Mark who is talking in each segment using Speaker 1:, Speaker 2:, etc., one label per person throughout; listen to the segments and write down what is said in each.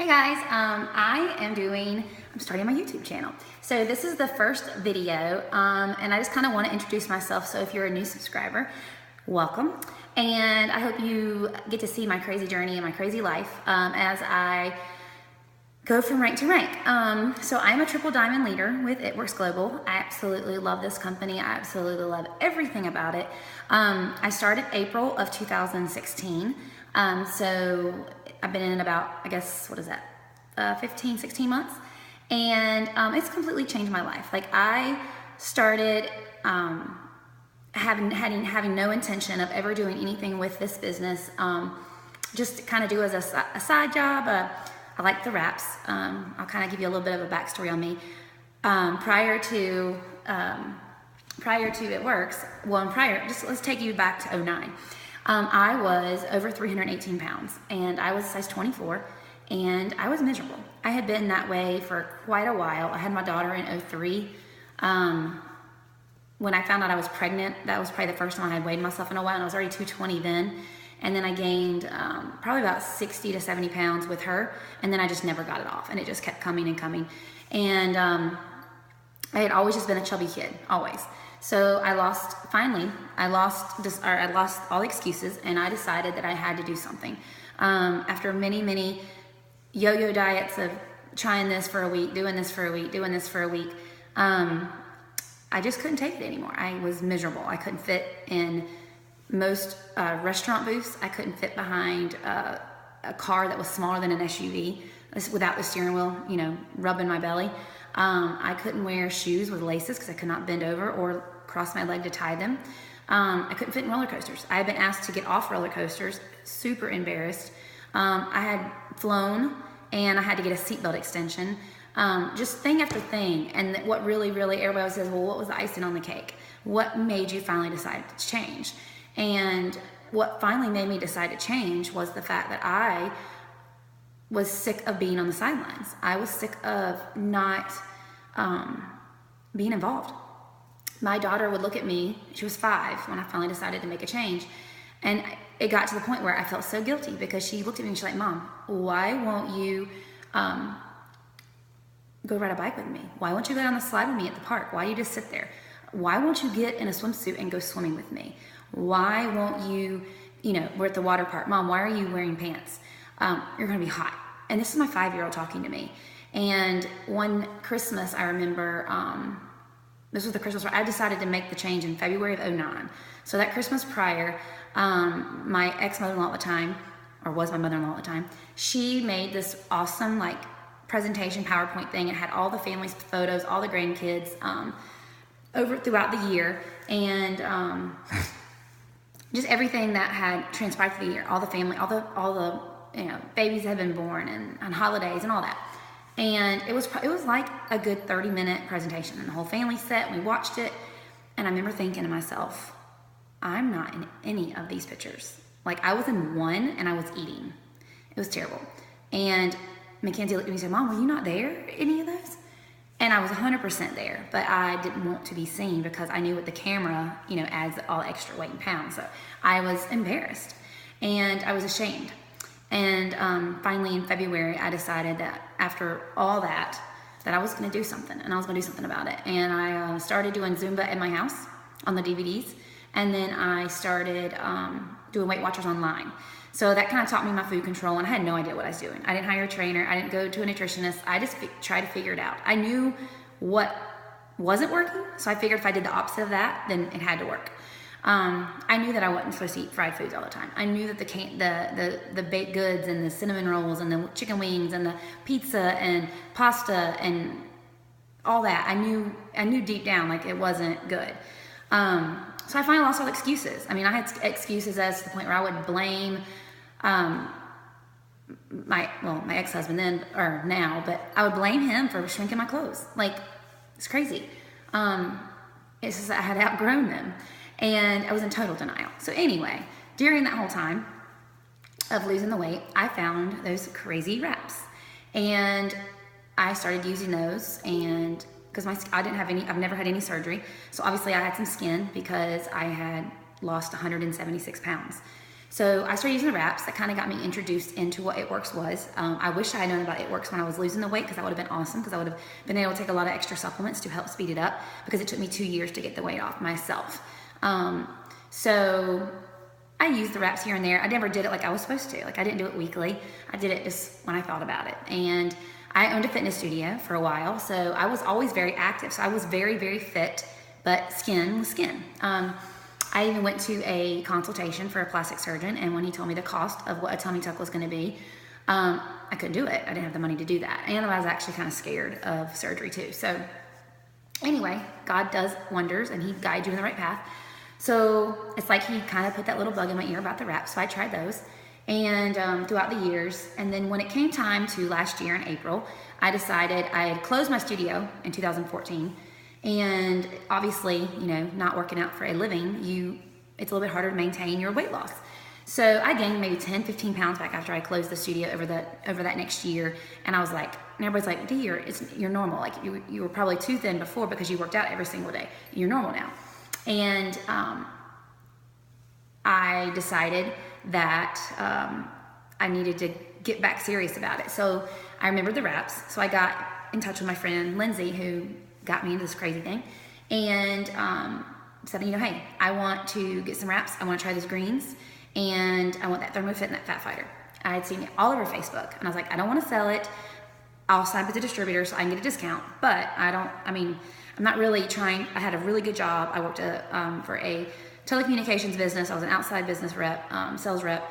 Speaker 1: Hey guys, I'm starting my YouTube channel. So this is the first video, and I just kind of want to introduce myself. So if you're a new subscriber, welcome. And I hope you get to see my crazy journey and my crazy life as I go from rank to rank. So I'm a triple diamond leader with Itworks Global. I absolutely love this company. I absolutely love everything about it. I started April of 2016. So I've been in about, I guess, 15, 16 months. And it's completely changed my life. Like I started having no intention of ever doing anything with this business. Just to kind of do as a side job. I like the wraps. I'll kind of give you a little bit of a backstory on me. Prior to Itworks, let's take you back to 2009. I was over 318 pounds and I was size 24 and I was miserable. I had been that way for quite a while. I had my daughter in 2003. When I found out I was pregnant, that was probably the first time I had weighed myself in a while, and I was already 220 then. And then I gained probably about 60 to 70 pounds with her, and then I just never got it off, and it just kept coming and coming. And I had always just been a chubby kid, always. So I lost all the excuses, and I decided that I had to do something. After many yo-yo diets of trying this for a week, doing this for a week, doing this for a week, I just couldn't take it anymore. I was miserable. I couldn't fit in most restaurant booths. I couldn't fit behind a car that was smaller than an SUV without the steering wheel, rubbing my belly. I couldn't wear shoes with laces because I could not bend over or cross my leg to tie them. I couldn't fit in roller coasters. I had been asked to get off roller coasters, super embarrassed. I had flown and I had to get a seatbelt extension. Just thing after thing. And what really, everybody says, well, what was the icing on the cake? What made you finally decide to change? And what finally made me decide to change was the fact that I was sick of being on the sidelines. I was sick of not being involved. My daughter would look at me, she was 5 when I finally decided to make a change. And it got to the point where I felt so guilty because she looked at me and she's like, Mom, why won't you go ride a bike with me? Why won't you go down the slide with me at the park? Why do you just sit there? Why won't you get in a swimsuit and go swimming with me? Why won't you, we're at the water park. Mom, why are you wearing pants? You're gonna be hot. And this is my 5-year-old talking to me. And one Christmas, I remember, this was the Christmas where I decided to make the change in February of 2009. So that Christmas prior, my ex-mother-in-law at the time, or was my mother-in-law at the time, she made this awesome presentation PowerPoint thing. It had all the family's photos, all the grandkids throughout the year, and just everything that had transpired for the year, all the family, all the babies that had been born, and holidays and all that. And it was like a good 30-minute presentation, and the whole family sat and we watched it. And I remember thinking to myself, I'm not in any of these pictures. Like I was in one and I was eating. It was terrible. And Mackenzie looked at me and said, Mom, were you not there any of those? And I was 100% there, but I didn't want to be seen because I knew with the camera, adds all extra weight in pounds. So I was embarrassed and I was ashamed. And finally in February, I decided that after all that I was going to do something, and I was going to do something about it. And I started doing Zumba at my house on the DVDs. And then I started doing Weight Watchers online. So that kind of taught me my food control, and I had no idea what I was doing. I didn't hire a trainer. I didn't go to a nutritionist. I just tried to figure it out. I knew what wasn't working, so I figured if I did the opposite of that, then it had to work. I knew that I wasn't supposed to eat fried foods all the time. I knew that the baked goods and the cinnamon rolls and the chicken wings and the pizza and pasta and all that, I knew deep down it wasn't good. So I finally lost all excuses. I mean, I had excuses as to the point where I would blame my ex-husband then, or now, but I would blame him for shrinking my clothes. It's crazy. It's just I had outgrown them, and I was in total denial. So anyway, during that whole time of losing the weight, I found those crazy wraps, and I started using those, and because I've never had any surgery. So obviously I had some skin because I had lost 176 pounds. So I started using the wraps. That kind of got me introduced into what Itworks was. I wish I had known about Itworks when I was losing the weight, because that would have been awesome, because I would have been able to take a lot of extra supplements to help speed it up, because it took me 2 years to get the weight off myself. So I used the wraps here and there. I never did it like I was supposed to. Like, I didn't do it weekly. I did it just when I thought about it. And I owned a fitness studio for a while, so I was always very active. So I was very, very fit, but skin was skin. I even went to a consultation for a plastic surgeon, and when he told me the cost of what a tummy tuck was going to be, I couldn't do it. I didn't have the money to do that, and I was actually kind of scared of surgery too. So anyway, God does wonders, and he guides you in the right path. So it's like he kind of put that little bug in my ear about the wraps, so I tried those, and throughout the years. And then when it came time to last year in April, I decided I had closed my studio in 2014. And obviously, you know, not working out for a living, it's a little bit harder to maintain your weight loss. So I gained maybe 10, 15 pounds back after I closed the studio over that next year. And I was like, and everybody's like, Dee, you're normal. Like, you were probably too thin before because you worked out every single day. You're normal now. And I decided that I needed to get back serious about it. So I remembered the wraps. So I got in touch with my friend Lindsay, who got me into this crazy thing, and said, you know, hey, I want to get some wraps. I want to try those greens, and I want that ThermoFit and that Fat Fighter. I had seen it all over Facebook, and I was like, I don't want to sell it. I'll sign up as a distributor so I can get a discount, but I'm not really trying. I had a really good job. I worked for a telecommunications business. I was an outside business rep, sales rep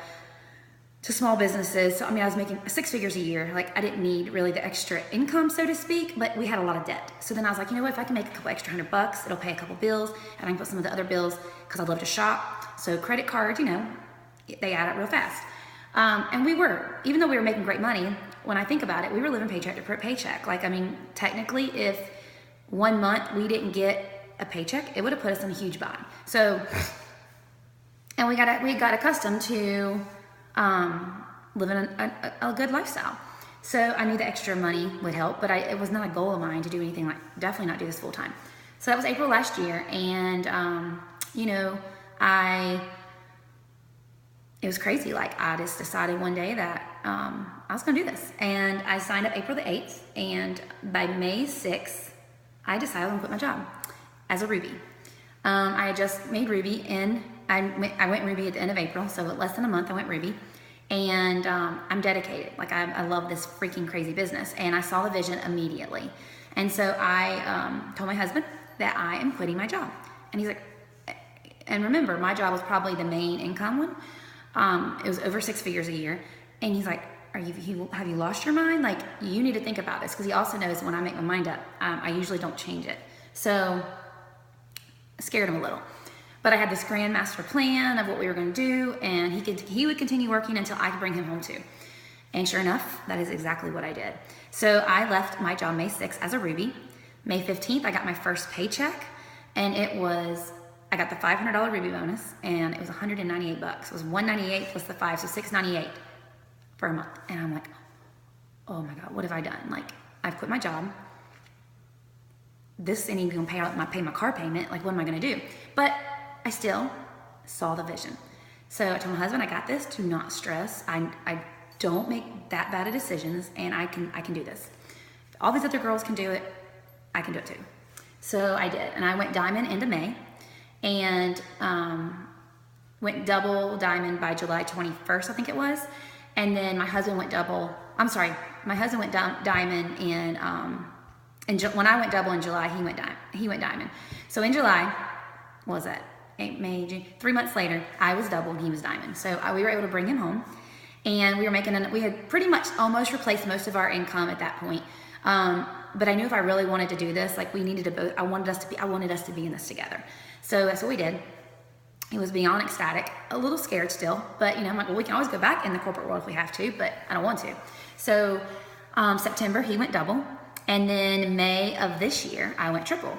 Speaker 1: to small businesses. So, I was making 6 figures a year. Like, I didn't need really the extra income, so to speak, but we had a lot of debt. So then I was like, you know what, if I can make a couple extra $100, it'll pay a couple bills, and I can put some of the other bills, because I love to shop. So credit cards, you know, they add up real fast. And we were, even though we were making great money, when I think about it, we were living paycheck to paycheck. Like, technically, if 1 month we didn't get a paycheck, it would have put us in a huge bind. So, and we got accustomed to living a good lifestyle. So I knew the extra money would help, but it was not a goal of mine to do anything definitely not do this full time. So that was April last year, and you know, it was crazy. Like, I just decided one day that I was gonna do this, and I signed up April the 8th, and by May 6th, I decided I'm gonna quit my job as a Ruby. I had just made Ruby I went Ruby at the end of April, so less than a month I went Ruby, and I'm dedicated. Like, I love this freaking crazy business, and I saw the vision immediately. And so I told my husband that I am quitting my job, and he's like, and remember, my job was probably the main income one. It was over 6 figures a year, and he's like, have you lost your mind? Like, you need to think about this, because he also knows when I make my mind up, I usually don't change it. So I scared him a little. But I had this grand master plan of what we were going to do, and he would continue working until I could bring him home too. And sure enough, that is exactly what I did. So I left my job May 6th as a Ruby. May 15th, I got my first paycheck, and I got the $500 Ruby bonus, and it was $198. It was $198 plus the 5, so $698 for a month. And I'm like, oh my God, what have I done? Like, I've quit my job. This ain't even gonna pay my car payment. Like, what am I gonna do? But I still saw the vision. So I told my husband, I got this. Do not stress. I don't make that bad of decisions, and I can do this. If all these other girls can do it, I can do it too. So I did, and I went diamond into May, and went double diamond by July 21st, I think it was. And then my husband went diamond in when I went double in July, he went diamond. So in July, what was that? May, June, 3 months later, I was double and he was diamond. So we were able to bring him home, and we had pretty much almost replaced most of our income at that point. But I knew if I really wanted to do this, like, we needed to both, I wanted us to be in this together. So that's what we did. It was beyond ecstatic, a little scared still, but I'm like, well, we can always go back in the corporate world if we have to, but I don't want to. So September, he went double, and then May of this year, I went triple.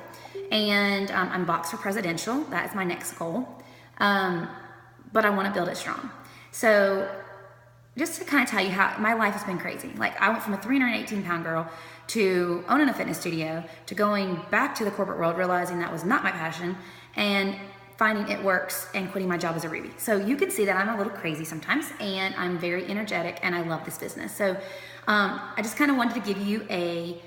Speaker 1: And I'm boxed for presidential. That is my next goal. But I want to build it strong. So just to kind of tell you how my life has been crazy. Like, I went from a 318-pound girl to owning a fitness studio to going back to the corporate world, realizing that was not my passion, and finding Itworks and quitting my job as a Ruby. So you can see that I'm a little crazy sometimes, and I'm very energetic, and I love this business. So I just kind of wanted to give you a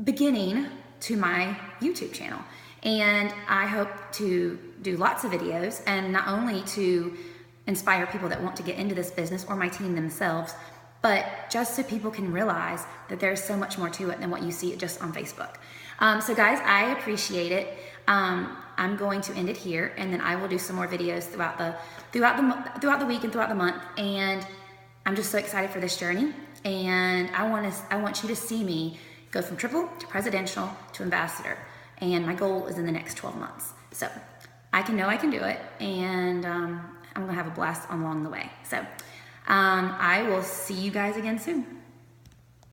Speaker 1: beginning to my YouTube channel. And I hope to do lots of videos, and not only to inspire people that want to get into this business or my team themselves, but just so people can realize that there's so much more to it than what you see just on Facebook. So guys, I appreciate it. I'm going to end it here, and then I will do some more videos throughout the week and throughout the month. And I'm just so excited for this journey, and I want you to see me go from triple to presidential to ambassador. And my goal is in the next 12 months. So I know I can do it, and I'm gonna have a blast along the way. So I will see you guys again soon.